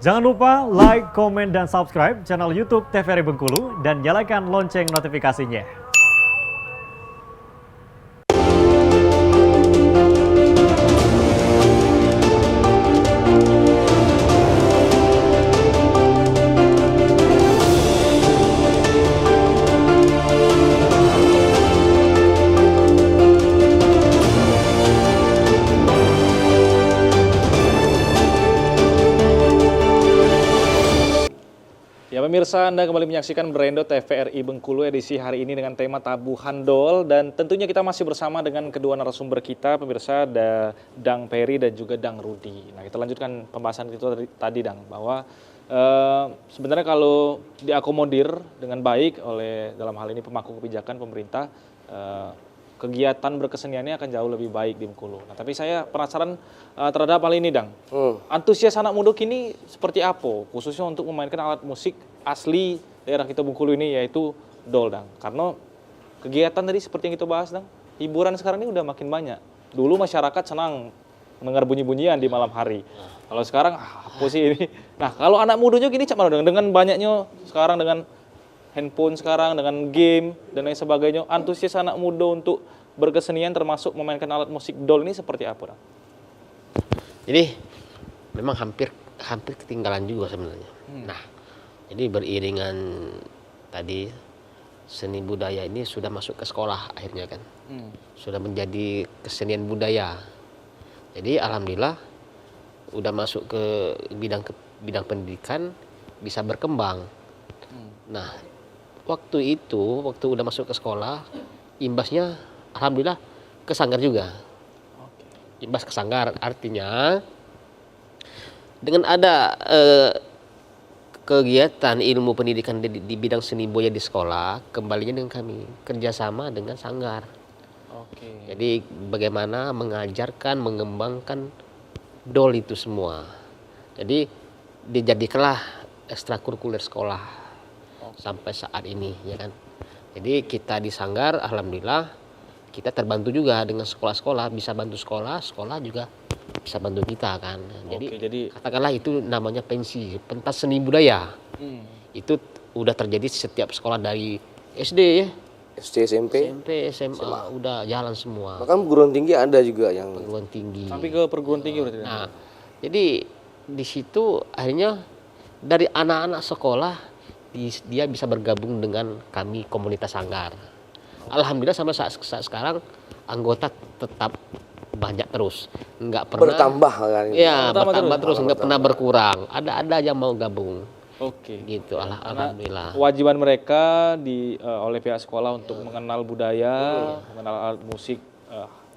Jangan lupa like, komen, dan subscribe channel YouTube TVRI Bengkulu dan nyalakan lonceng notifikasinya. Ya pemirsa, Anda kembali menyaksikan Berendo TVRI Bengkulu edisi hari ini dengan tema Tabu Handol. Dan tentunya kita masih bersama dengan kedua narasumber kita, pemirsa, ada Dang Peri dan juga Dang Rudi. Nah, kita lanjutkan pembahasan kita tadi, Dang, bahwa sebenarnya kalau diakomodir dengan baik oleh dalam hal ini pemangku kebijakan pemerintah, kegiatan berkeseniannya akan jauh lebih baik di Bengkulu. Nah, tapi saya penasaran terhadap hal ini, Dang. Antusias anak muda kini seperti apa, khususnya untuk memainkan alat musik asli daerah kita Bengkulu ini, yaitu dol, Dang. Karena kegiatan tadi seperti yang kita bahas, Dang, hiburan sekarang ini udah makin banyak. Dulu masyarakat senang mendengar bunyi-bunyian di malam hari. Kalau sekarang, apa sih ini? Nah, kalau anak mudanya gini, Cak, dengan banyaknya sekarang, dengan handphone sekarang, dengan game, dan lain sebagainya, antusias anak muda untuk berkesenian termasuk memainkan alat musik dol ini seperti apa, Dang? Jadi memang hampir ketinggalan juga sebenarnya. Nah, jadi beriringan tadi seni budaya ini sudah masuk ke sekolah akhirnya kan, sudah menjadi kesenian budaya. Jadi alhamdulillah udah masuk ke bidang pendidikan, bisa berkembang. Nah, waktu udah masuk ke sekolah, imbasnya alhamdulillah ke sanggar juga. Imbas ke sanggar artinya dengan ada kegiatan ilmu pendidikan di bidang seni budaya di sekolah, kembalinya dengan kami kerjasama dengan sanggar. Jadi bagaimana mengajarkan, mengembangkan dol itu semua. Jadi dijadikanlah ekstrakurikuler sekolah sampai saat ini, ya kan. Jadi kita di sanggar, alhamdulillah kita terbantu juga dengan sekolah-sekolah, bisa bantu sekolah juga bisa bantu kita kan. Jadi katakanlah itu namanya pentas seni budaya. Itu udah terjadi setiap sekolah dari SD ya. SD, SMP, SMA udah jalan semua. Bahkan perguruan tinggi ada juga yang perguruan tinggi. Sampai ke perguruan tinggi berarti. Nah, jadi di situ akhirnya dari anak-anak sekolah dia bisa bergabung dengan kami komunitas sanggar. Alhamdulillah sampai saat sekarang anggota tetap banyak terus, nggak pernah bertambah kan? Ya, bertambah terus, nggak pernah berkurang. Ada yang mau gabung. Oke. Gitu, alhamdulillah. Kewajiban mereka oleh pihak sekolah untuk mengenal budaya, mengenal alat musik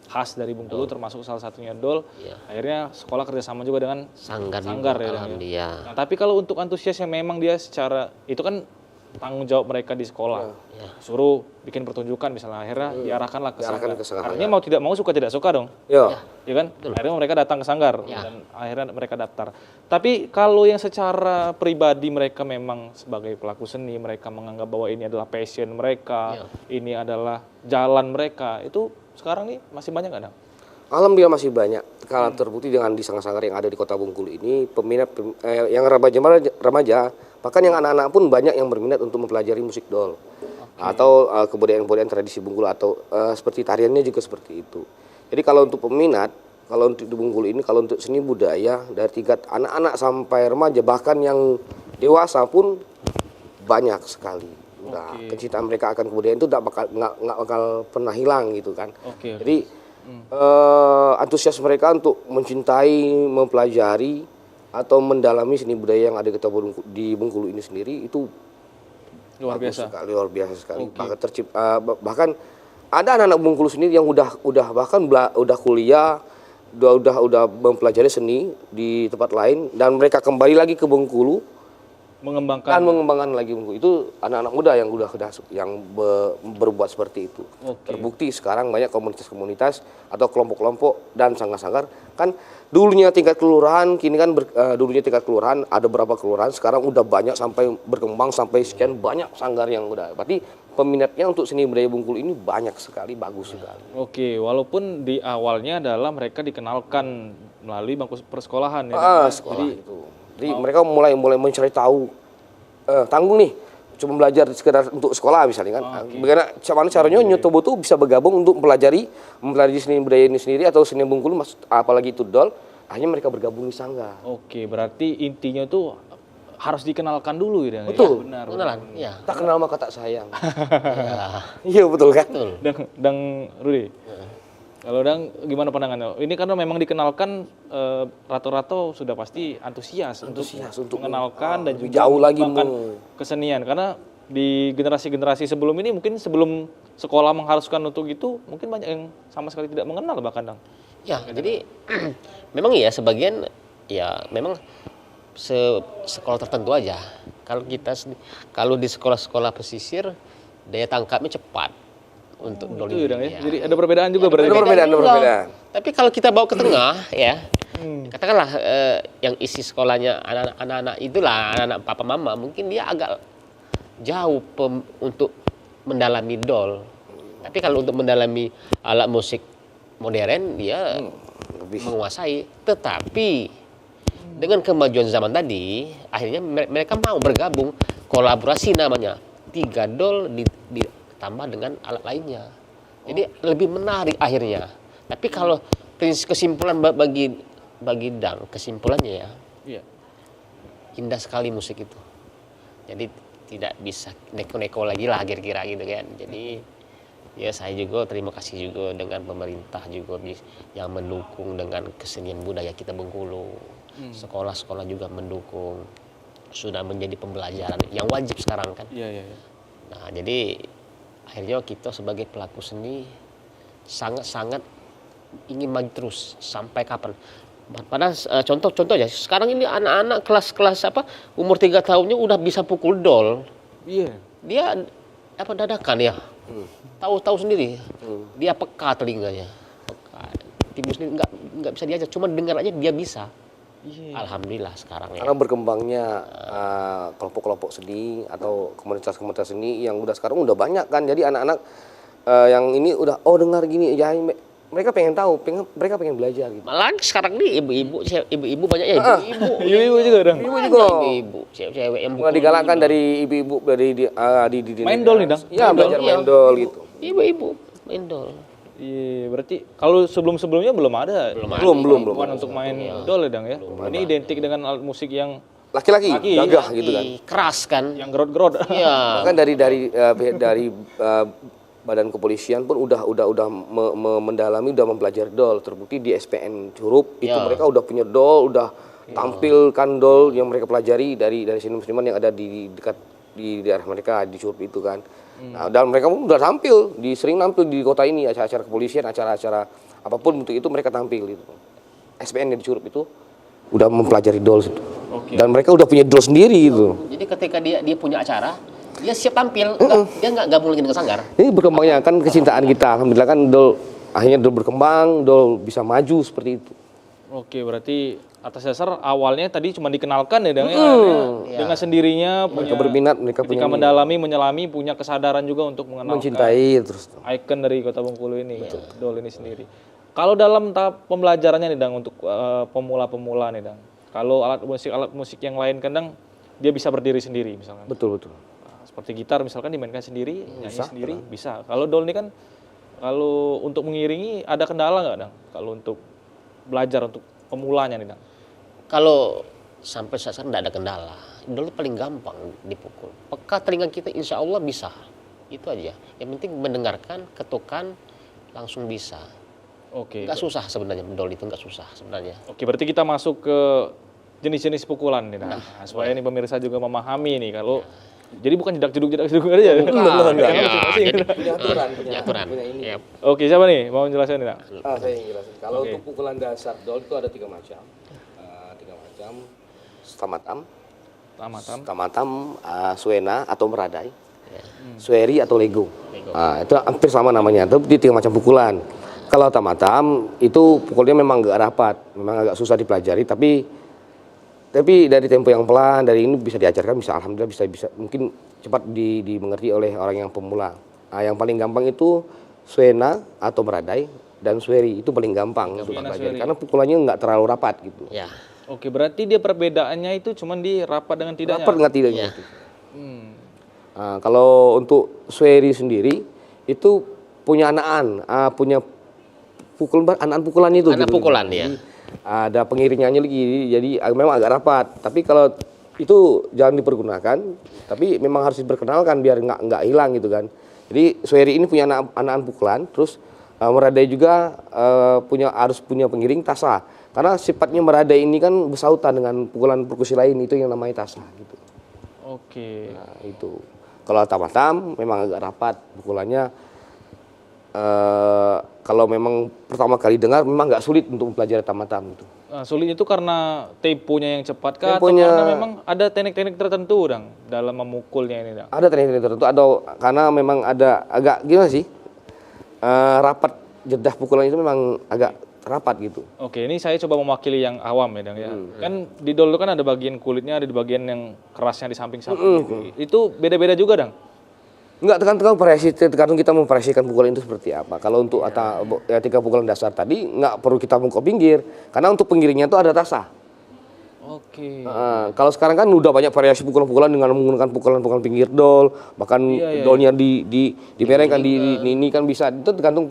khas dari Bengkulu, termasuk salah satunya dol. Akhirnya sekolah kerjasama juga dengan sanggar ya. Alhamdulillah. Nah, tapi kalau untuk antusias yang memang dia secara itu kan tanggung jawab mereka di sekolah, suruh bikin pertunjukan misalnya, akhirnya diarahkanlah ke sanggar. Artinya mau tidak mau, suka tidak suka dong, ya kan? Akhirnya mereka datang ke sanggar dan akhirnya mereka daftar. Tapi kalau yang secara pribadi mereka memang sebagai pelaku seni, mereka menganggap bahwa ini adalah passion mereka, ini adalah jalan mereka, itu sekarang nih masih banyak nggak, Dang? Alhamdulillah masih banyak. Kalau terbukti dengan di sanggar-sanggar yang ada di Kota Bengkulu ini, peminat yang remaja, bahkan yang anak-anak pun banyak yang berminat untuk mempelajari musik dol atau kebudayaan tradisi Bengkulu atau seperti tariannya juga seperti itu. Jadi kalau untuk peminat, kalau untuk di Bengkulu ini, kalau untuk seni budaya dari tingkat anak-anak sampai remaja, bahkan yang dewasa pun banyak sekali. Nah, kecintaan mereka akan kebudayaan itu nggak bakal pernah hilang gitu kan. Jadi antusias mereka untuk mencintai, mempelajari atau mendalami seni budaya yang ada di Bengkulu ini sendiri itu luar biasa sekali. Bahkan ada anak-anak Bengkulu sendiri yang udah kuliah, udah mempelajari seni di tempat lain dan mereka kembali lagi ke Bengkulu mengembangkan lagi Bengkulu. Itu anak-anak muda yang berbuat seperti itu. Terbukti sekarang banyak komunitas-komunitas atau kelompok-kelompok dan sanggar-sanggar kan dulunya tingkat kelurahan, kini kan dulunya tingkat kelurahan, ada berapa kelurahan, sekarang udah banyak sampai berkembang sampai sekian banyak sanggar yang udah. Berarti peminatnya untuk seni budaya Bengkulu ini banyak sekali, bagus sekali. Oke, walaupun di awalnya adalah mereka dikenalkan melalui bangku persekolahan ya. Sekolah Jadi itu. Jadi mereka mulai mencari tahu tanggung nih, cuma belajar sekedar untuk sekolah misalnya kan. Bagaimana caranya Nyotobo tuh bisa bergabung untuk mempelajari seni budaya ini sendiri atau seni Bengkulu, apalagi itu dol. Akhirnya mereka bergabung di sanggar. Oke, berarti intinya tuh harus dikenalkan dulu ya. Betul. Ya, benar. Kenalan, ya. Tak kenal maka tak sayang. Ya. Iya betul kan? Betul. Dang Rudi. Kalau Dang gimana pandangannya? Ini karena memang dikenalkan rata-rata sudah pasti antusias untuk mengenalkan dan lebih juga jauh lagi mengembangkan mau. kesenian, karena di generasi-generasi sebelum ini mungkin sebelum sekolah mengharuskan untuk itu mungkin banyak yang sama sekali tidak mengenal bahkan Dang. Ya, jadi memang ya sebagian ya memang sekolah tertentu aja. Kalau di sekolah-sekolah pesisir daya tangkapnya cepat untuk dol Itu ya, Dang, ya. ya. Jadi ada perbedaan juga berarti. Ada perbedaan. juga. Tapi kalau kita bawa ke tengah ya, katakanlah yang isi sekolahnya anak-anak itulah anak-anak papa mama, mungkin dia agak jauh untuk mendalami dol. Tapi kalau untuk mendalami alat musik modern dia Lebih. menguasai. Tetapi dengan kemajuan zaman tadi, akhirnya mereka mau bergabung, kolaborasi namanya. 3 dol ditambah dengan alat lainnya. Jadi lebih menarik akhirnya. Tapi kalau kesimpulan bagi Dang, kesimpulannya ya, Iya. indah sekali musik itu. Jadi tidak bisa neko-neko lagi lah kira-kira gitu kan. Jadi ya saya juga terima kasih juga dengan pemerintah juga yang mendukung dengan kesenian budaya kita Bengkulu. Sekolah-sekolah juga mendukung. Sudah menjadi pembelajaran yang wajib sekarang kan. Iya. Nah, jadi akhirnya kita sebagai pelaku seni sangat-sangat ingin maju terus sampai kapan. Padahal contoh aja, sekarang ini anak-anak kelas umur 3 tahunnya udah bisa pukul dol. Iya. Dia dadakan ya. Tahu sendiri. Dia peka telinganya. Peka. Timus ini nggak bisa diajak, cuma dengar aja dia bisa. Iya. Alhamdulillah sekarang ya. Karena berkembangnya kelompok-kelompok seni atau komunitas-komunitas seni yang udah sekarang udah banyak kan. Jadi anak-anak yang ini udah dengar gini ya, mereka pengen tahu, mereka pengen belajar gitu. Malah sekarang nih ibu-ibu banyak ya, ibu-ibu. Ibu juga Dang. Ibu juga. Ibu, cewek-cewek yang Nggak digalakkan dari ibu-ibu dari di Main dol nih, Dang? Iya, belajar main dol gitu. Ibu-ibu main dol. Iya, berarti kalau sebelum-sebelumnya belum ada. Belum. Bukan untuk main dol ya, Dang ya. Ini identik dengan alat musik yang Laki-laki gagah gitu kan. Keras kan. yang gerot-gerot. Iya. Bahkan dari Badan Kepolisian pun udah mendalami, udah mempelajari dol. Terbukti di SPN Curup itu Ya. mereka udah punya dol, udah tampilkan dol yang mereka pelajari dari seniman-seniman yang ada di dekat di daerah mereka di Curup itu kan. Nah, dan mereka pun udah sering nampil di kota ini, acara-acara kepolisian, acara-acara apapun untuk itu mereka tampil gitu. SPN di Curup itu udah mempelajari dol itu. Oke. Dan mereka udah punya dol sendiri gitu. Jadi ketika dia punya acara, dia siap tampil, dia nggak gabung lagi dengan sanggar. Ini berkembangnya kan kecintaan kita. Alhamdulillah kan dol akhirnya dol berkembang, dol bisa maju seperti itu. Oke, berarti atas dasar awalnya tadi cuma dikenalkan ya, Dang ya. Dengan sendirinya Mereka berminat, mereka ketika punya mendalami, menyelami, punya kesadaran juga untuk mengenalkan mencintai terus. ikon dari Kota Bengkulu ini, dol ini sendiri. Kalau dalam tahap pembelajarannya nih, Dang, untuk pemula-pemula nih, Dang. Kalau alat musik yang lain kan, Dang, dia bisa berdiri sendiri misalkan. Betul. Nah, seperti gitar misalkan dimainkan sendiri, nyanyi sendiri, bisa. Kalau dol ini kan, kalau untuk mengiringi ada kendala nggak, Dang? Kalau untuk belajar untuk pemulanya nih, Dang. Kalau sampai saat sekarang nggak ada kendala, dulu paling gampang dipukul. Peka telinga kita insya Allah bisa. Itu aja. Yang penting mendengarkan, ketukan, langsung bisa. Oke. Nggak susah sebenarnya, dol itu nggak susah sebenarnya. Oke, berarti kita masuk ke jenis-jenis pukulan nih, Dang. Nah, supaya ini pemirsa juga memahami nih kalau jadi bukan jedak-jeduk aja. Enggak. Punya aturan. Ya. Oke, siapa nih mau menjelaskan nih, Dang? Saya yang jelasin. Kalau untuk pukulan dasar dol itu ada 3 macam. Tamatam, suena atau meradai, sueri atau lego. Itu hampir sama namanya. Itu di 3 macam pukulan. Kalau tamatam itu pukulnya memang agak rapat, memang agak susah dipelajari, tapi dari tempo yang pelan, dari ini bisa diajarkan, alhamdulillah bisa mungkin cepat dimengerti oleh orang yang pemula. Yang paling gampang itu suena atau meradai dan sueri, itu paling gampang untuk dipelajari karena pukulannya nggak terlalu rapat gitu. Ya. Oke, berarti dia perbedaannya itu cuman di rapat dengan tidaknya. Rapat dengan tidaknya. Iya. Itu. Hmm. Nah, kalau untuk Sweri sendiri itu punya anaan, punya anaan pukulannya itu. Anak gitu. pukulan ya. Jadi, ada pengiringannya lagi, jadi memang agak rapat. Tapi kalau itu jangan dipergunakan, tapi memang harus diperkenalkan biar nggak hilang gitu kan. Jadi Sweri ini punya anaan pukulan, terus meradai juga harus punya pengiring tasa. Karena sifatnya meradai ini kan bersautan dengan pukulan perkusi lain, itu yang namanya tasa gitu. Oke. Nah, itu. Kalau tam-tam memang agak rapat pukulannya. Kalau memang pertama kali dengar memang nggak sulit untuk mempelajari tam-tam itu. Nah, sulit itu karena temponya yang cepat kah? Temponya- Atau karena memang ada teknik-teknik tertentu Dang dalam memukulnya ini Dang? Ada teknik tertentu, karena memang ada agak gimana sih, rapat jedah pukulan itu memang agak rapat gitu. Oke, ini saya coba mewakili yang awam ya Dang ya. Kan di dol itu kan ada bagian kulitnya, ada di bagian yang kerasnya di samping-samping. Itu beda-beda juga Dang? Enggak, tergantung kita memvariasikan pukulan itu seperti apa. Kalau untuk ketika pukulan dasar tadi nggak perlu kita mukul pinggir, karena untuk pinggirnya itu ada tasa. Oke. Kalau sekarang kan udah banyak variasi pukulan-pukulan dengan menggunakan pukulan-pukulan pinggir dol, bahkan dolnya dimerengkan ini kan bisa. Itu tergantung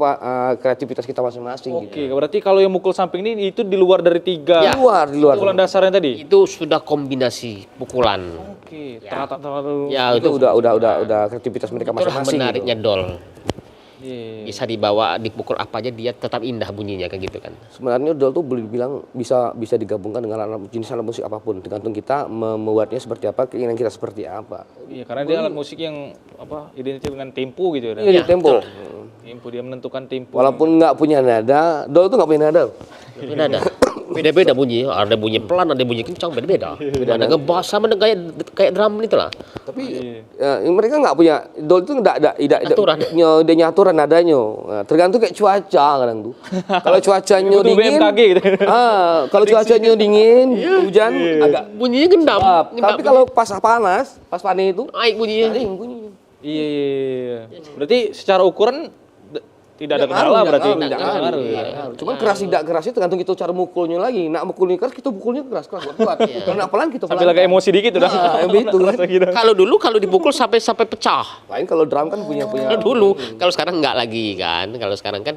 kreativitas kita masing-masing. Oke, berarti kalau yang mukul samping ini itu di luar dari tiga Di luar. pukulan dasarnya tadi? Itu sudah kombinasi pukulan. Oke, terlalu. Ya Itu udah kreativitas mereka itulah masing-masing. menariknya dol. Iya. Bisa dibawa, dipukul apa aja dia tetap indah bunyinya kayak gitu kan. Sebenarnya dol tuh boleh dibilang bisa digabungkan dengan jenis alat musik apapun, tergantung kita membuatnya seperti apa, keinginan kita seperti apa. Iya, karena dia alat musik yang identik dengan tempo gitu ya. Dan? Iya, di tempo. Tempo, dia menentukan tempo. Walaupun nggak punya nada, dol tuh nggak punya nada. Beda ada. Beda-beda bunyi, ada bunyi pelan, ada bunyi kencang, beda-beda. Ada ngebas sama dengan kayak drum itu lah. Tapi mereka nggak punya, dol itu nggak Aturan. ada aturan nadanya. Nah, tergantung kayak cuaca kadang tuh. Kalau cuacanya Butuh dingin, BMKG gitu. kalau cuacanya dingin, hujan agak Bunyinya gendam. tapi kalau pas panas itu naik bunyinya. garing bunyinya. Iya. Berarti secara ukuran tidak ada kendala berarti. Tidak ngaruh. Cuman keras tidak keras itu tergantung kita cara mukulnya lagi. Nak mukulnya keras, kita pukulnya keras kuat. Kalau nak pelan kita pelan. Sambil agak emosi dikit udah. Itu kan. Kalau dipukul sampai pecah. Lain kalau drum kan punya Dulu, kalau sekarang enggak lagi kan. Kalau sekarang kan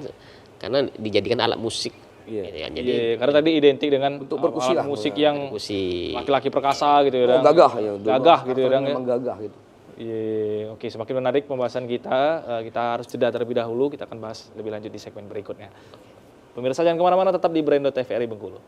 karena dijadikan alat musik. Iya. Gitu ya. Jadi Iya, karena tadi identik dengan Bentuk perkusi alat lah. musik yang musik. laki-laki perkasa gitu ya. Dang. gagah ya. Gagah gitu ya, Dang, ya. Memang gagah gitu. Iya, oke, semakin menarik pembahasan kita. Kita harus jeda terlebih dahulu. Kita akan bahas lebih lanjut di segmen berikutnya. Pemirsa jangan kemana-mana, tetap di Brando TVRI Bengkulu.